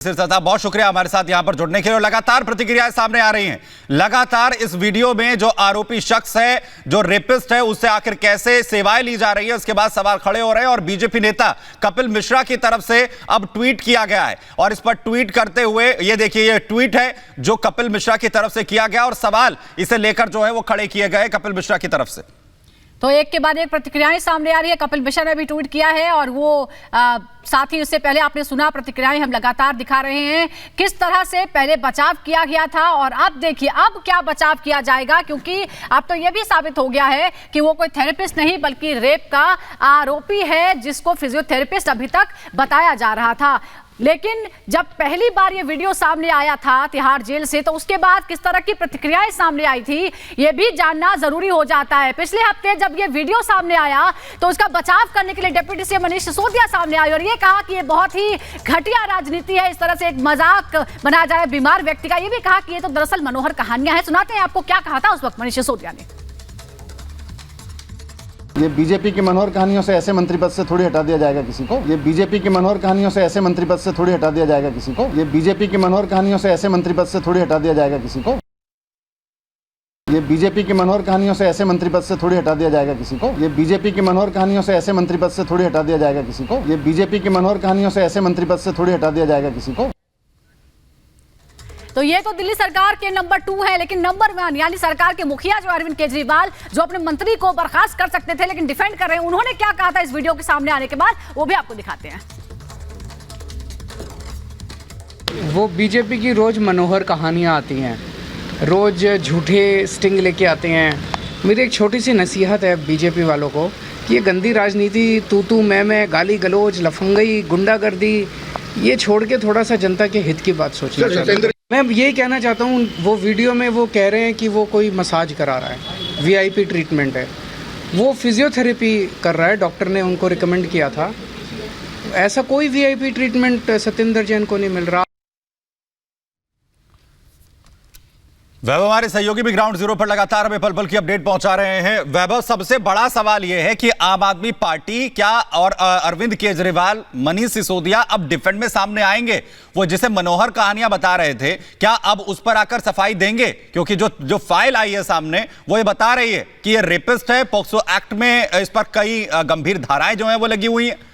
साहब बहुत शुक्रिया हमारे साथ यहां पर जुड़ने के लिए। लगातार प्रतिक्रियाएं सामने आ रही हैं। लगातार इस वीडियो में जो आरोपी शख्स है, जो रेपिस्ट है, उससे आखिर कैसे सेवाएं ली जा रही है, उसके बाद सवाल खड़े हो रहे हैं। और बीजेपी नेता कपिल मिश्रा की तरफ से अब ट्वीट किया गया है और इस पर ट्वीट करते हुए ये देखिए, ये ट्वीट है जो कपिल मिश्रा की तरफ से किया गया और सवाल इसे लेकर जो है वो खड़े किए गए कपिल मिश्रा की तरफ से। तो एक के बाद एक प्रतिक्रियाएं सामने आ रही है। कपिल मिश्रा ने भी ट्वीट किया है और वो साथ ही उससे पहले आपने सुना प्रतिक्रियाएं हम लगातार दिखा रहे हैं किस तरह से पहले बचाव किया गया था और अब देखिए अब क्या बचाव किया जाएगा, क्योंकि अब तो ये भी साबित हो गया है कि वो कोई थेरेपिस्ट नहीं बल्कि रेप का आरोपी है जिसको फिजियोथेरेपिस्ट अभी तक बताया जा रहा था। लेकिन जब पहली बार ये वीडियो सामने आया था तिहाड़ जेल से, तो उसके बाद किस तरह की प्रतिक्रियाएं सामने आई थी ये भी जानना जरूरी हो जाता है। पिछले हफ्ते जब ये वीडियो सामने आया तो उसका बचाव करने के लिए डिप्टी सीएम मनीष सिसोदिया सामने आए और ये कहा कि ये बहुत ही घटिया राजनीति है, इस तरह से एक मजाक बनाया जाए बीमार व्यक्ति का। ये भी कहा कि ये तो दरअसल मनोहर कहानियां हैं। सुनाते हैं आपको क्या कहा था उस वक्त मनीष सिसोदिया ने। ये बीजेपी की मनोहर कहानियों से ऐसे मंत्री पद से थोड़ी हटा दिया जाएगा किसी को। ये बीजेपी की मनोहर कहानियों से ऐसे मंत्री पद से थोड़ी हटा दिया जाएगा किसी को। ये बीजेपी की मनोहर कहानियों से ऐसे मंत्री पद से थोड़ी हटा दिया जाएगा किसी को। ये बीजेपी की मनोहर कहानियों से ऐसे मंत्री पद से थोड़ी हटा दिया जाएगा किसी को। ये बीजेपी की मनोहर कहानियों से ऐसे मंत्री पद से थोड़ी हटा दिया जाएगा किसी को। ये बीजेपी की मनोहर कहानियों से ऐसे मंत्री पद से थोड़ी हटा दिया जाएगा किसी को। तो ये तो दिल्ली सरकार के नंबर 2 है, लेकिन नंबर 1 यानी सरकार के मुखिया जो अरविंद केजरीवाल, जो अपने मंत्री को बर्खास्त कर सकते थे लेकिन डिफेंड कर रहे हैं, उन्होंने क्या कहा था इस वीडियो के सामने आने के बाद, वो भी आपको दिखाते हैं। वो बीजेपी की रोज मनोहर कहानियां आती हैं, रोज झूठे स्टिंग लेके आते हैं। मेरी एक छोटी सी नसीहत है बीजेपी वालों को कि ये गंदी राजनीति, तू मैं, गाली गलोच, लफंगई, गुंडागर्दी, ये छोड़ के थोड़ा सा जनता के हित की बात सोचना चाहिए। मैं यही कहना चाहता हूँ, वो वीडियो में वो कह रहे हैं कि वो कोई मसाज करा रहा है, वीआईपी ट्रीटमेंट है, वो फिजियोथेरेपी कर रहा है, डॉक्टर ने उनको रिकमेंड किया था। ऐसा कोई वीआईपी ट्रीटमेंट सत्येंद्र जैन को नहीं मिल रहा। वैभव हमारे सहयोगी भी ग्राउंड जीरो पर लगातार हमें पल पल की अपडेट पहुंचा रहे हैं। वैभव, सबसे बड़ा सवाल यह है कि आम आदमी पार्टी क्या और अरविंद केजरीवाल, मनीष सिसोदिया अब डिफेंड में सामने आएंगे? वो जिसे मनोहर कहानियां बता रहे थे, क्या अब उस पर आकर सफाई देंगे? क्योंकि जो फाइल आई है सामने वो ये बता रही है कि ये रेपिस्ट है, पॉक्सो एक्ट में इस पर कई गंभीर धाराएं जो है वो लगी हुई है।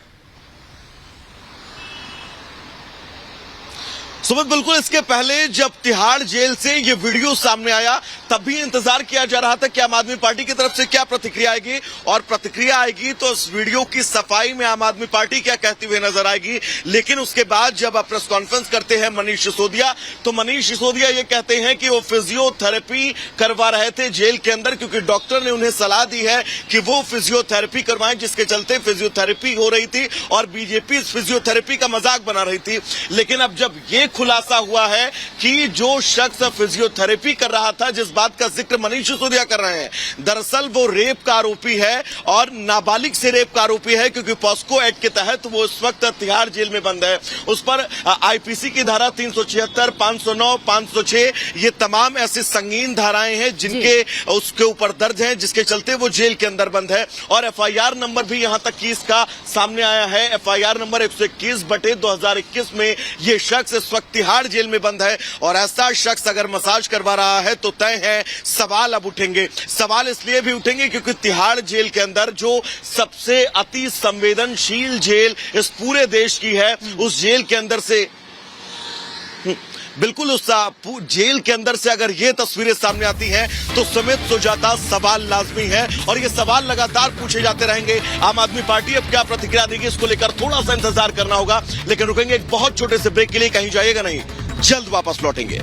सुमित, बिल्कुल इसके पहले जब तिहाड़ जेल से ये वीडियो सामने आया तब भी इंतजार किया जा रहा था कि आम आदमी पार्टी की तरफ से क्या प्रतिक्रिया आएगी, और प्रतिक्रिया आएगी तो इस वीडियो की सफाई में आम आदमी पार्टी क्या कहती हुई नजर आएगी। लेकिन उसके बाद जब प्रेस कॉन्फ्रेंस करते हैं मनीष सिसोदिया, तो मनीष सिसोदिया ये कहते हैं कि वो फिजियोथेरेपी करवा रहे थे जेल के अंदर, क्योंकि डॉक्टर ने उन्हें सलाह दी है कि वो फिजियोथेरेपी करवाएं, जिसके चलते फिजियोथेरेपी हो रही थी और बीजेपी इस फिजियोथेरेपी का मजाक बना रही थी। लेकिन अब जब ये खुलासा हुआ है कि जो शख्स फिजियोथेरेपी कर रहा था, जिस बात का जिक्र मनीष सिसोदिया कर रहे हैं, दरअसल वो रेप का आरोपी है और नाबालिग से रेप का आरोपी है, क्योंकि पॉस्को एक्ट के तहत वो इस वक्त तिहाड़ जेल में बंद है। उस पर आईपीसी की धारा 376, 509, 506 ये तमाम ऐसी संगीन धाराएं हैं जिनके उसके ऊपर दर्ज हैं, जिसके चलते वो जेल के अंदर बंद है। और एफआईआर नंबर भी यहां तक कि इसका सामने आया है। एफआईआर नंबर 121/2021 में ये शख्स इस वक्त तिहाड़ जेल में बंद है। और ऐसा शख्स अगर मसाज करवा रहा है तो तय है सवाल अब उठेंगे। सवाल इसलिए भी उठेंगे क्योंकि तिहाड़ जेल के अंदर जो सबसे अति संवेदनशील जेल इस पूरे देश की है, उस जेल के अंदर से बिल्कुल उस जेल के अंदर से अगर ये तस्वीरें सामने आती हैं तो सुमित सुजाता सवाल लाजमी है और ये सवाल लगातार पूछे जाते रहेंगे। आम आदमी पार्टी अब क्या प्रतिक्रिया देगी, इसको लेकर थोड़ा सा इंतजार करना होगा। लेकिन रुकेंगे एक बहुत छोटे से ब्रेक के लिए, कहीं जाइएगा नहीं, जल्द वापस लौटेंगे।